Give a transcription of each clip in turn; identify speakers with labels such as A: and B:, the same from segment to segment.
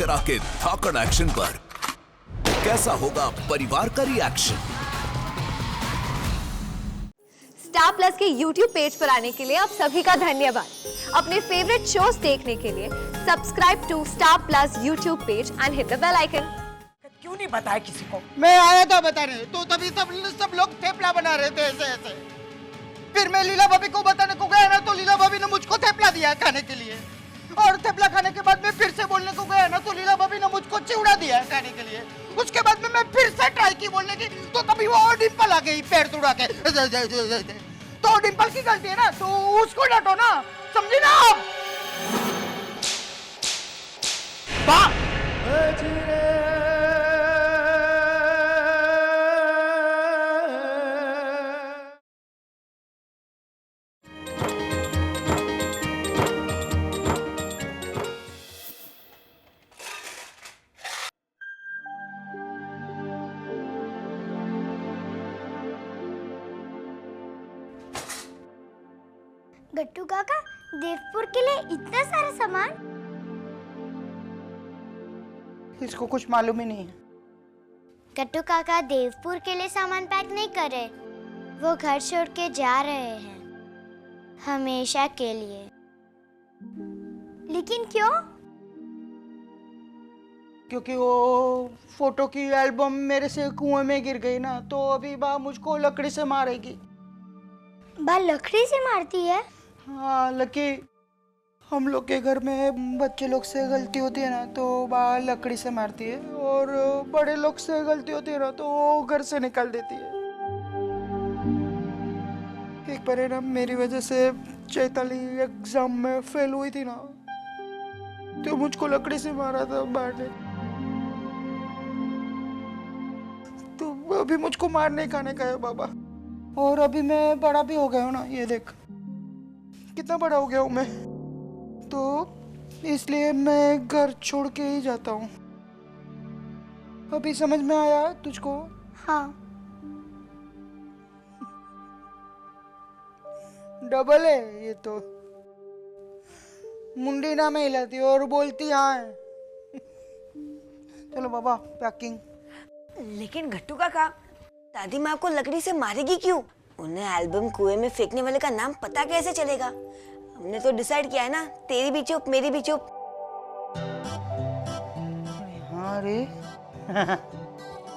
A: अक्षरा के धाकड़ एक्शन पर कैसा होगा परिवार का रिएक्शन?
B: स्टार प्लस के YouTube पेज पर आने के लिए आप सभी का धन्यवाद। अपने फेवरेट शोज देखने के लिए subscribe to Star Plus YouTube page and hit the bell icon.
C: क्यों नहीं बताया किसी को?
D: मैं आया था बताने, तो तभी सब लोग थेपला बना रहे थे ऐसे ऐसे। फिर मैं लीला भाभी को बताने को गया ना, तो लीला भाभी ने मुझको थेपला दिया खाने के लिए, और थेपला खाने के बाद में फिर से बोलने को गया ना, तो लीला भाभी ने मुझको चिवड़ा दिया खाने के लिए। उसके बाद में मैं फिर से ट्राई की बोलने की, तो तभी वो और डिम्पल आ गई पैर तुड़ा के। तो डिम्पल की गलती है ना, तो उसको डांटो ना, समझी ना आप?
E: गट्टू काका, देवपुर के लिए इतना सारा सामान?
D: इसको कुछ मालूम ही नहीं है।
E: गट्टू काका देवपुर के लिए सामान पैक नहीं कर रहे, वो घर छोड़ के जा रहे हैं हमेशा के लिए। लेकिन क्यों?
D: क्योंकि वो फोटो की एल्बम मेरे से कुएं में गिर गई ना, तो अभी बा मुझको लकड़ी से मारेगी।
E: बा लकड़ी से मारती है?
D: हाँ, लकी हम लोग के घर में बच्चे लोग से गलती होती है ना, तो बा लकड़ी से मारती है, और बड़े लोग से गलती होती है ना, तो वो घर से निकाल देती है। एक बार है ना, मेरी वजह से चैताली एग्जाम में फेल हुई थी ना, तो मुझको लकड़ी से मारा था बाहर ने। तो अभी मुझको मारने खाने का है बाबा। और अभी मैं बड़ा भी हो गया हूँ ना, ये देख कितना बड़ा हो गया हूँ मैं, तो इसलिए मैं घर छोड़ के ही जाता हूँ। अभी समझ में आया तुझको?
E: हाँ।
D: डबल है ये तो, मुंडी ना में हिलाती और बोलती हाँ है। चलो बाबा पैकिंग।
C: लेकिन गट्टू काका, दादी माँ आपको लकड़ी से मारेगी क्यों? उन्हें एल्बम कुएं में फेंकने वाले का नाम पता कैसे चलेगा? हमने तो डिसाइड किया है ना, तेरी भी चुप मेरी भी चुप।
D: हाँ रे।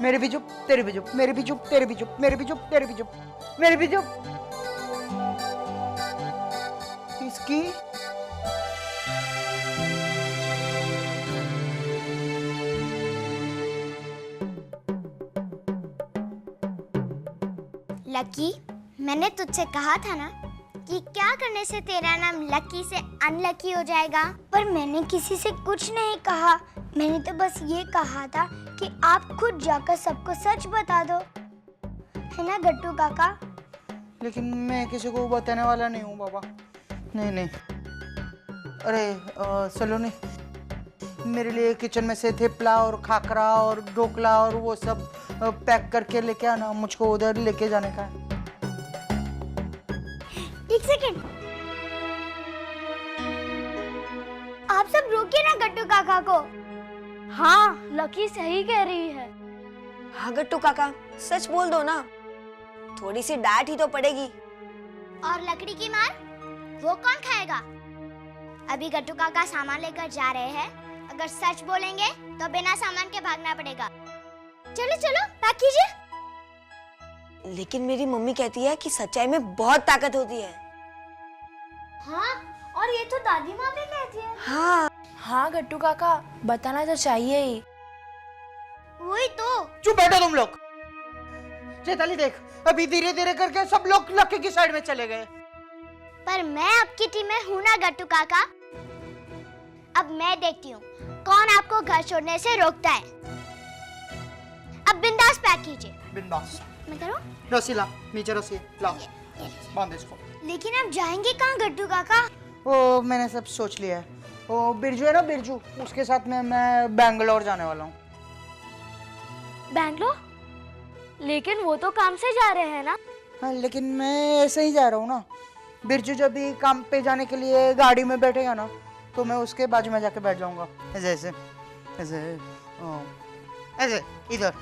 D: मेरी भी चुप तेरी भी चुप, मेरी भी चुप तेरी भी चुप, मेरी भी चुप तेरी भी चुप, मेरी भी चुप। इसकी
E: लकी, मैंने तुझसे कहा था ना कि क्या करने से तेरा नाम लकी से अनलकी हो जाएगा। पर मैंने किसी से कुछ नहीं कहा, मैंने तो बस ये कहा था कि आप खुद जाकर सबको सच बता दो, है ना गट्टू काका?
D: लेकिन मैं किसी को बताने वाला नहीं हूँ बाबा। नहीं नहीं, अरे सलोनी, मेरे लिए किचन में से थेपला और खाकरा और ढोकला और वो सब पैक करके लेके आना, मुझको उधर लेके जाने का है।
E: एक सेकेंड, आप सब रोकिए ना गट्टू काका को।
F: हाँ, लकी सही कह रही है।
C: हाँ गट्टू काका, सच बोल दो ना, थोड़ी सी डांट ही तो पड़ेगी।
E: और लकड़ी की मार वो कौन खाएगा? अभी गट्टू काका सामान लेकर जा रहे हैं, अगर सच बोलेंगे तो बिना सामान के भागना पड़ेगा। चलो चलो पैक कीजिए।
C: लेकिन मेरी मम्मी कहती है कि सच्चाई में बहुत ताकत होती है।
E: हाँ, और ये तो दादी माँ भी कहती है।
C: हाँ
F: हाँ गट्टू काका, बताना तो चाहिए ही।
E: वही तो।
D: चुप बैठो तुम लोग। चैताली देख, अभी धीरे धीरे करके सब लोग लकी की साइड में चले गए।
E: पर मैं आपकी टीम में हूँ ना गट्टू काका। अब मैं देखती हूँ कौन आपको घर छोड़ने से रोकता है। अब बिंदास पैक कीजिए।
D: बिंदास।
E: मैं करूँ?
D: रस्सी ला, नीचे रस्सी ला, बांध इसको।
E: लेकिन आप जाएंगे कहाँ गट्टू काका?
D: वो मैंने सब सोच लिया है। वो बिरजू है ना, बिरजू, उसके साथ में मैं बैंगलोर जाने वाला हूँ।
F: बैंगलोर? लेकिन वो तो काम से जा रहे हैं ना।
D: हाँ, लेकिन मैं ऐसे ही जा रहा हूँ ना। बिरजू जब भी काम पे जाने के लिए गाड़ी में बैठेगा ना, तो मैं उसके बाजू में जाके बैठ जाऊंगा ऐसे ऐसे। ऐसे ऐसे इधर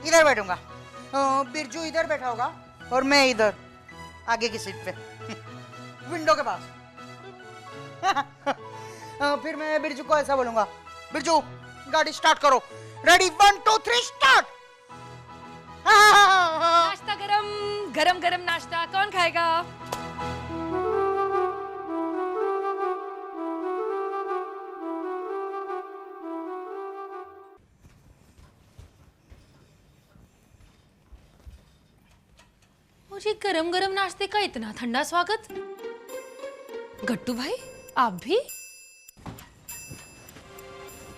D: इधर बैठूंगा। बिरजू इधर बैठा होगा और मैं इधर आगे की सीट पे विंडो के पास। फिर मैं बिरजू को ऐसा बोलूंगा, बिरजू गाड़ी स्टार्ट करो, रेडी 1 2 3 स्टार्ट।
G: नाश्ता गरम गरम गरम नाश्ता कौन खाएगा? मुझे गरम गरम नाश्ते का इतना ठंडा स्वागत। गट्टू भाई आप भी?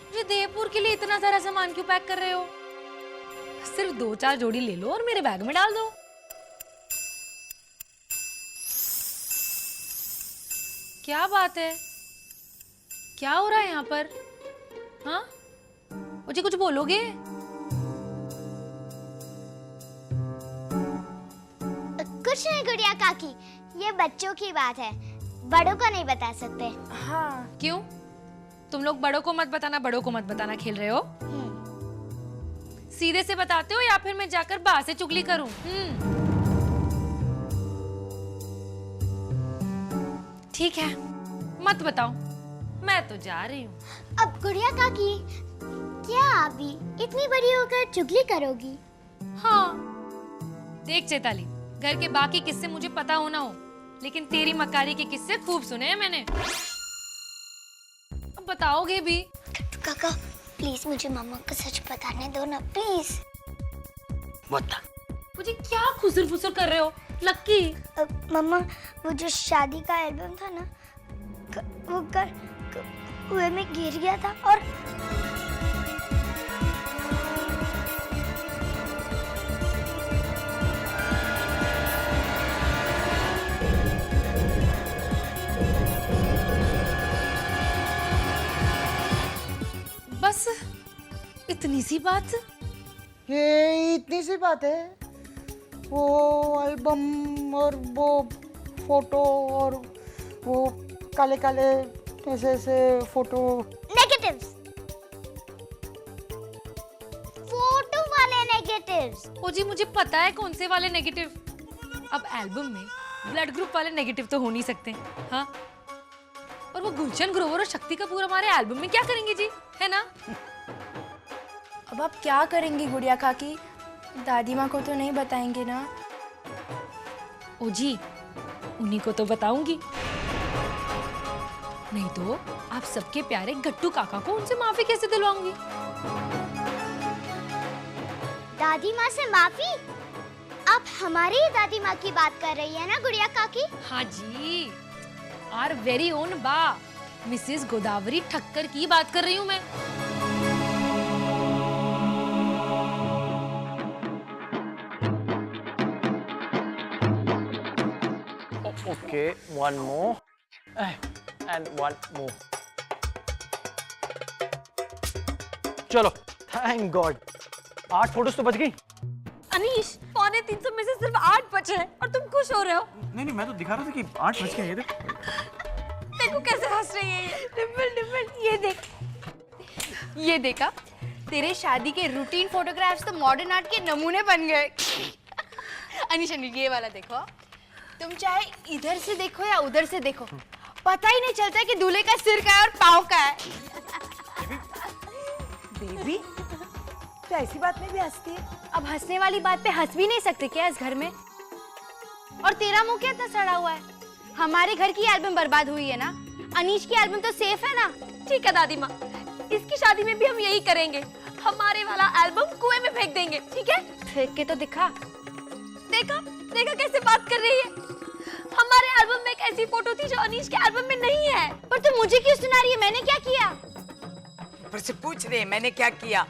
G: मुझे देवपुर के लिए इतना सारा सामान क्यों पैक कर रहे हो? सिर्फ 2-4 जोड़ी ले लो और मेरे बैग में डाल दो। क्या बात है? क्या हो रहा है यहाँ पर? हाँ, मुझे कुछ बोलोगे?
E: कुछ नहीं गुड़िया काकी, ये बच्चों की बात है, बड़ों को नहीं बता सकते।
G: हाँ। क्यों? तुम लोग बड़ों को मत बताना खेल रहे हो? सीधे से बताते हो या फिर मैं जाकर बा से चुगली करूं? ठीक है, मत बताओ, मैं तो जा रही हूँ।
E: अब गुड़िया काकी, क्या आप भी इतनी बड़ी होकर चुगली करोगी?
G: हाँ, देख चैताली, घर के बाकी किस्से मुझे पता हो ना हो, लेकिन तेरी मकारी के किस्से खूब सुने हैं मैंने। अब बताओगे भी?
E: काका प्लीज मुझे मामा का सच बताने दो ना प्लीज।
D: बता।
G: मुझे क्या खुसर फुसर कर रहे हो लक्की?
E: मामा वो जो शादी का एल्बम था ना, वो कुएं में गिर गया था और
G: बस इतनी सी बात?
D: ये इतनी सी बात है? वो एल्बम और वो फोटो और वो काले काले ऐसे ऐसे फोटो।
E: नेगेटिव्स, फोटो वाले नेगेटिव्स।
G: ओ जी, मुझे पता है कौन से वाले नेगेटिव। अब एल्बम में ब्लड ग्रुप वाले नेगेटिव तो हो नहीं सकते, हाँ? और वो गुलशन ग्रोवर और शक्ति कपूर हमारे एल्बम में क्या करेंगे जी, है ना?
F: अब आप क्या करेंगी गुड़िया काकी? दादी माँ को तो नहीं बताएंगे ना?
G: ओ जी, उन्हीं को तो बताऊंगी, नहीं तो आप सबके प्यारे गट्टू काका को उनसे माफी कैसे दिलवाऊंगी?
E: दादी माँ से माफी? आप हमारी ही दादी माँ की बात कर रही है ना गुड़िया काकी?
G: हाँ जी, आर वेरी ओन बा मिसेस गोदावरी ठक्कर की बात कर रही हूँ मैं।
H: Okay, one more and one more. चलो, थैंक गॉड 8 फोटोज तो बच गई।
G: अनीश, 350 में से सिर्फ 8 बचे हैं और तुम खुश हो रहे हो?
H: नहीं, मैं तो दिखा रहा था कि 8 बच गए। ये देख।
G: देखो कैसे हंस रही है ये। डिम्पल, ये देख।
B: ये देखा, तेरे शादी के रूटीन फोटोग्राफ्स तो मॉडर्न आर्ट के नमूने बन गए। अनीश, ये वाला देखो, तुम चाहे इधर से देखो या उधर से देखो, पता ही नहीं चलता कि दूल्हे का सिर का है और पाँव का है।
C: बेबी, तो ऐसी बात में भी हंसती है?
B: अब हंसने वाली बात पे हंस भी नहीं सकते क्या इस घर में? और तेरा मुंह क्या इतना सड़ा हुआ है? हमारे घर की एल्बम बर्बाद हुई है ना, अनीश की एल्बम तो सेफ है ना?
G: ठीक है दादी माँ, इसकी शादी में भी हम यही करेंगे, हमारे वाला एल्बम कुएं में फेंक देंगे, ठीक है?
B: फेंक के तो दिखा।
G: देखा कैसे बात कर रही है? हमारे एल्बम में एक ऐसी फोटो थी जो अनीश के एल्बम में नहीं है।
B: पर तू मुझे क्यों सुना रही है? मैंने क्या किया?
I: ऊपर से पूछ रहे हैं मैंने क्या किया?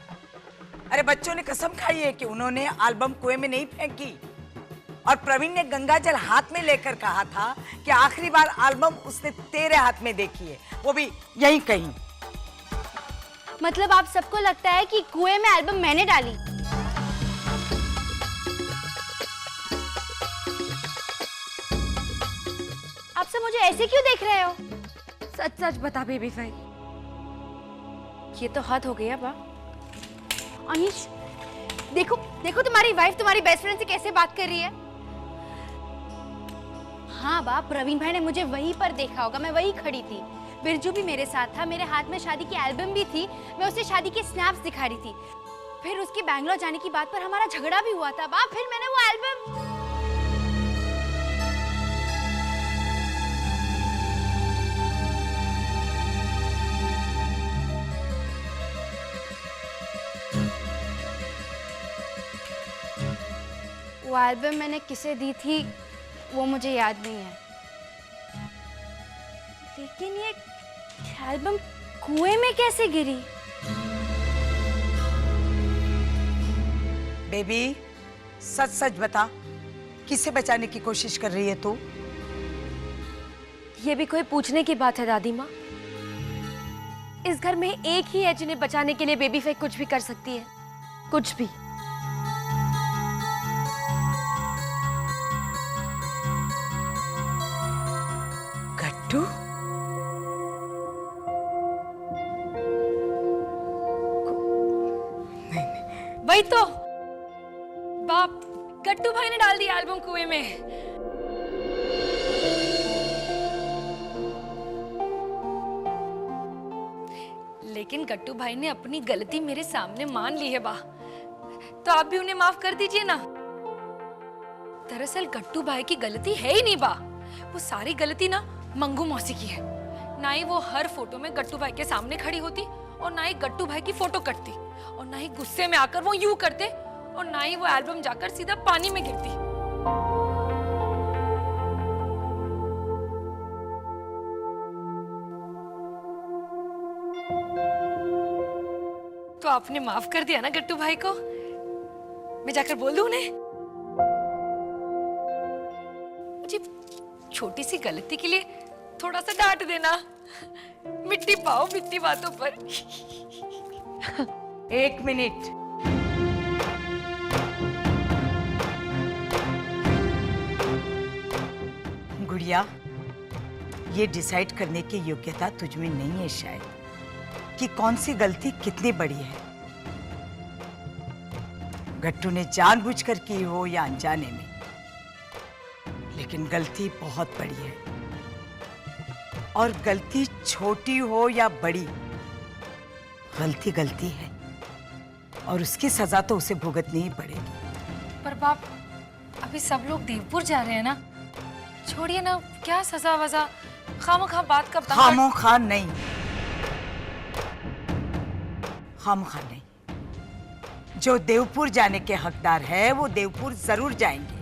I: अरे बच्चों ने कसम खाई है कि उन्होंने एल्बम कुएं में नहीं फेंकी, और प्रवीण ने गंगा जल हाथ में लेकर कहा था कि आखिरी बार एल्बम उसने तेरे हाथ में देखी है, वो भी यहीं कहीं।
B: मतलब आप सबको लगता है कि कुएं में एल्बम मैंने डाली? आप सब मुझे ऐसे क्यों देख रहे हो?
G: सच सच बता बेबी भाई,
F: ये तो हद हो गया बा।
B: अनीश, देखो देखो तुम्हारी वाइफ तुम्हारी बेस्ट फ्रेंड से कैसे बात कर रही है। हाँ बाप, प्रवीण भाई ने मुझे वहीं पर देखा होगा, मैं वहीं खड़ी थी। बिरजू भी मेरे साथ था, मेरे हाथ में शादी की एल्बम भी थी, मैं उसे शादी के स्नैप्स दिखा रही थी। फिर उसके बैंगलोर जाने की बात पर हमारा झगड़ा भी हुआ था बाप, फिर मैंने वो एल्बम। वो एल्बम मैंने किसे दी थी वो मुझे याद नहीं है, लेकिन ये एल्बम कुएं में कैसे गिरी?
I: बेबी, सच सच बता, किसे बचाने की कोशिश कर रही है तू?
F: ये भी कोई पूछने की बात है दादी माँ? इस घर में एक ही है जिन्हें बचाने के लिए बेबी फेक कुछ भी कर सकती है, कुछ भी।
I: गट्टू?
G: वही तो बाप, गट्टू भाई ने डाल दिया एल्बम कुएं में। लेकिन गट्टू भाई ने अपनी गलती मेरे सामने मान ली है बा, तो आप भी उन्हें माफ कर दीजिए ना। दरअसल गट्टू भाई की गलती है ही नहीं बा, वो सारी गलती ना मंगू मौसी की है। ना ही वो हर फोटो में गट्टू भाई के सामने खड़ी होती, और ना ही गट्टू भाई की फोटो कटती, और ना ही गुस्से में आकर वो यूं करते, और ना ही वो एल्बम जाकर सीधा पानी में गिरती। तो आपने माफ कर दिया ना गट्टू भाई को? मैं जाकर बोल दूं उन्हें? मुझे छोटी सी गलती के लिए थोड़ा सा डांट देना, मिट्टी पाओ मिट्टी बातों पर।
I: एक मिनट। गुड़िया, ये डिसाइड करने की योग्यता तुझ में नहीं है शायद कि कौन सी गलती कितनी बड़ी है। गट्टू ने जानबूझकर की हो या अनजाने में, लेकिन गलती बहुत बड़ी है। और गलती छोटी हो या बड़ी, गलती गलती है, और उसकी सजा तो उसे भुगतनी ही पड़ेगी।
G: पर बाप, अभी सब लोग देवपुर जा रहे हैं ना, छोड़िए ना, क्या सजा वजा, खामोखा बात का
I: खामोखा नहीं, खामोखा नहीं। जो देवपुर जाने के हकदार है वो देवपुर जरूर जाएंगे।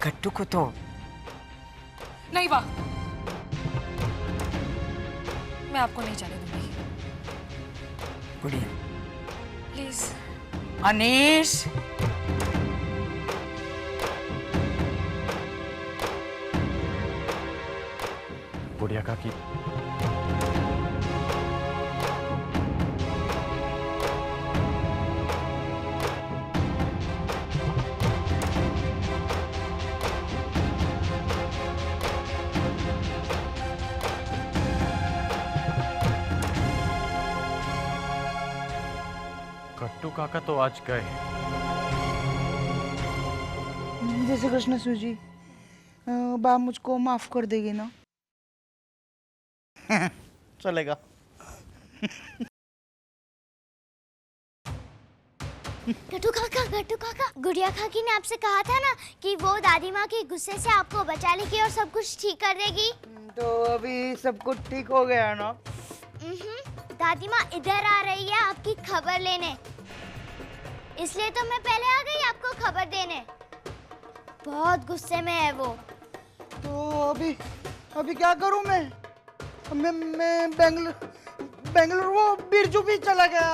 I: गट्टू को तो
G: नहीं बा, मैं आपको नहीं जाने दूंगी।
I: गुड़िया,
G: प्लीज।
I: अनीश,
H: गुड़िया काकी, गट्टू काका तो आज गए।
D: जय श्री कृष्ण सूजी, बा मुझको माफ कर देगी ना? चलेगा।
E: गट्टू काका, गुड़िया काकी ने आपसे कहा था ना कि वो दादी माँ के गुस्से से आपको बचा लेगी और सब कुछ ठीक कर देगी।
D: तो अभी सब कुछ ठीक हो गया ना?
E: दादी माँ इधर आ रही है आपकी खबर लेने, इसलिए तो मैं पहले आ गई आपको खबर देने। बहुत गुस्से में है वो।
D: तो अभी क्या करूं मैं बेंगलुरु, वो बिरजू भी चला गया।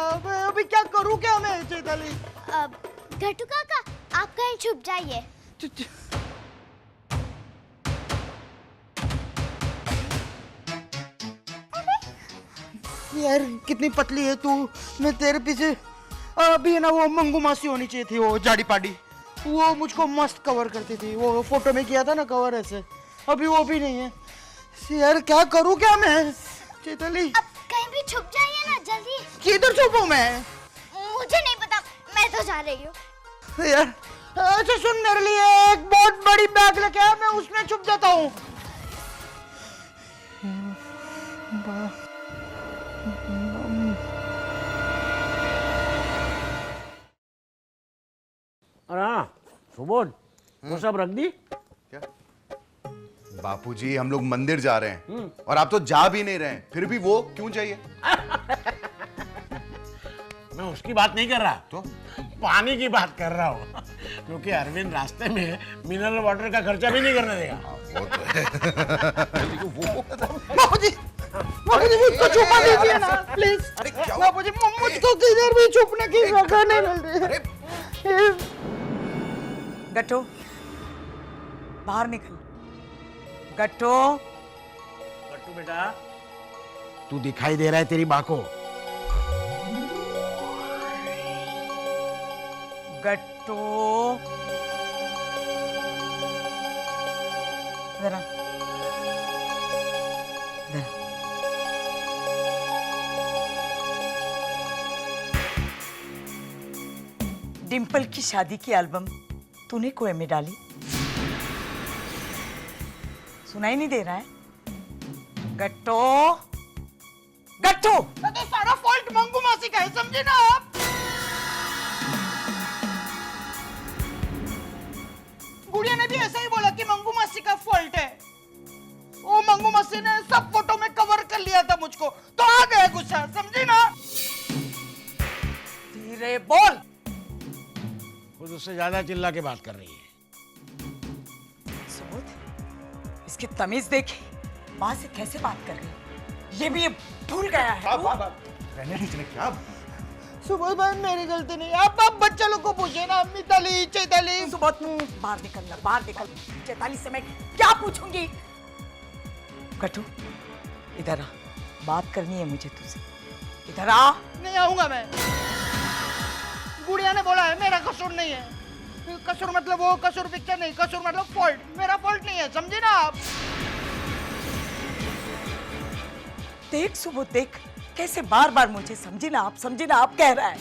D: अभी क्या करूं क्या मैं चैताली?
E: अब गट्टू काका, आप कहीं छुप जाइए।
D: यार कितनी पतली है तू, मैं तेरे पीछे। अभी ना वो मंगू मासी होनी चाहिए थी, वो जाड़ी पाड़ी, वो मुझको मस्त कवर करती थी। वो फोटो में किया था ना कवर ऐसे, अभी वो भी नहीं है। यार क्या करूं क्या मैं? चैताली
E: अब कहीं भी छुप जाइए ना जल्दी।
D: किधर छुपूं मैं?
E: मुझे नहीं पता, मैं तो जा रही हूँ।
D: यार अच्छा सुन, मेरे लिए एक बहुत बड़ी बैग लेके आ, मैं उसमें छुप जाता हूँ।
J: अरे हाँ सुबोध, वो सब रख दी?
K: बापूजी हम लोग मंदिर जा रहे हैं और आप तो जा भी नहीं रहे हैं, फिर भी वो क्यों चाहिए?
J: मैं उसकी बात नहीं कर रहा,
K: तो
J: पानी की बात कर रहा हूँ। क्योंकि अरविंद रास्ते में मिनरल वाटर का खर्चा भी नहीं करने देगा।
K: वो तो है।
D: बापूजी मुझको छुपा दीजिए ना प्लीज।
K: अरे क्या हुआ?
D: बापूजी मुझको किधर भी छुपने की जगह नहीं मिल रही।
K: अरे
I: गट्टू बाहर निकल। गट्टू
J: गट्टू बेटा, तू दिखाई दे रहा है तेरी माँ को?
I: गट्टू जरा डिम्पल की शादी की एल्बम तूने कुएं में डाली? सुनाई नहीं दे रहा है? गट्टू गट्टू
D: तो सारा फॉल्ट मंगू मासी का है, समझे ना आप? गुड़िया ने भी ऐसा ही बोला कि मंगू मासी का फॉल्ट है। वो मंगू मासी ने सब फोटो में कवर कर लिया था मुझको, तो आ गया गुस्सा, समझे ना?
I: धीरे बोल।
J: खुद उससे ज्यादा चिल्ला के बात कर रही है।
I: सुबोध, इसकी तमीज देखी, माँ से कैसे बात कर रही है। ये भी ये भूल गया है।
K: रहने दीजिए क्या?
D: सुबोध भाई मेरी गलती नहीं, आप बच्चा लोग को पूछे ना। मिताली चैताली
I: सुबोध बाहर निकलना, बाहर निकल। 44 से मैं क्या पूछूंगी? गट्टू इधर आ, बात करनी है मुझे तुझसे। इधर आ।
D: नहीं आऊंगा मैं। गुड़िया ने बोला है मेरा कसूर नहीं है। कसूर मतलब वो कसूर पिक्चर नहीं, कसूर मतलब फॉल्ट। मेरा फॉल्ट नहीं है, समझे ना आप?
I: देख सुबोध देख, कैसे बार बार मुझे समझी ना आप कह रहा है।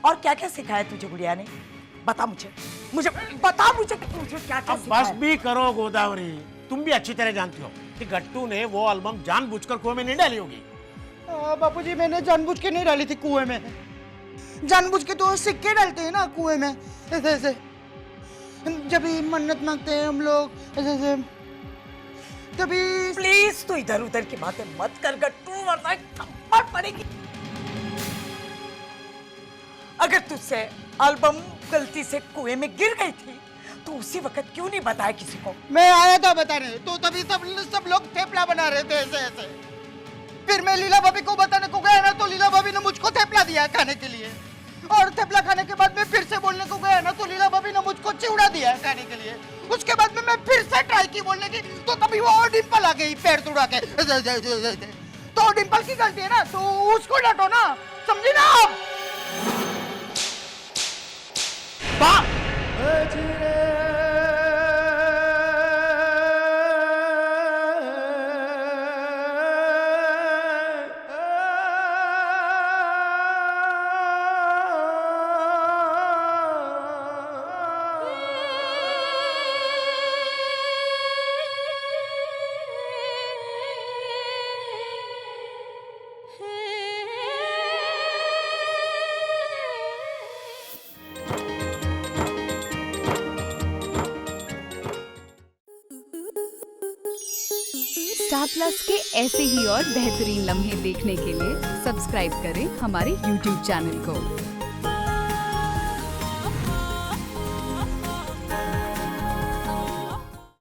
I: और क्या क्या सिखाया तुझे गुड़िया ने? बता मुझे बता मुझे क्या क्या
J: अब बस भी करो गोदावरी, तुम भी अच्छी तरह जानती हो कि गट्टू ने वो एल्बम जानबूझकर कुएं में नहीं डाली होगी।
D: बापूजी मैंने जानबूझ के नहीं डाली थी कुएं में। जानबूझ के तो सिक्के डालते हैं ना कुएं में, ऐसे ऐसे। जब भी मन्नत मांगते हैं हम लोग ऐसे ऐसे, तभी।
I: प्लीज तू इधर उधर की बातें मत कर गट्टू, वरना थप्पड़ पड़ेगी। अगर तुझसे एल्बम गलती से कुएं में गिर गई थी तो उसी वक्त क्यों नहीं बताया किसी को?
D: मैं आया था बताने, तो तभी सब लोग थेपला बना रहे थे ऐसे ऐसे। फिर मैं लीला भाभी को बताने को गया ना, तो लीला भाभी ने मुझको थेपला दिया खाने के लिए। और थेपला खाने के बाद में फिर से बोलने को गया ना, तो लीला भाभी ने मुझको चिवड़ा दिया खाने के लिए। उसके बाद में मैं फिर से ट्राई की बोलने की, तो तभी वो और डिम्पल आ गई पैर तुड़ा के। तो डिम्पल की गलती है ना, तो उसको डांटो ना, समझी ना आप?
L: स्टार प्लस के ऐसे ही और बेहतरीन लम्हे देखने के लिए सब्सक्राइब करें हमारे YouTube चैनल को।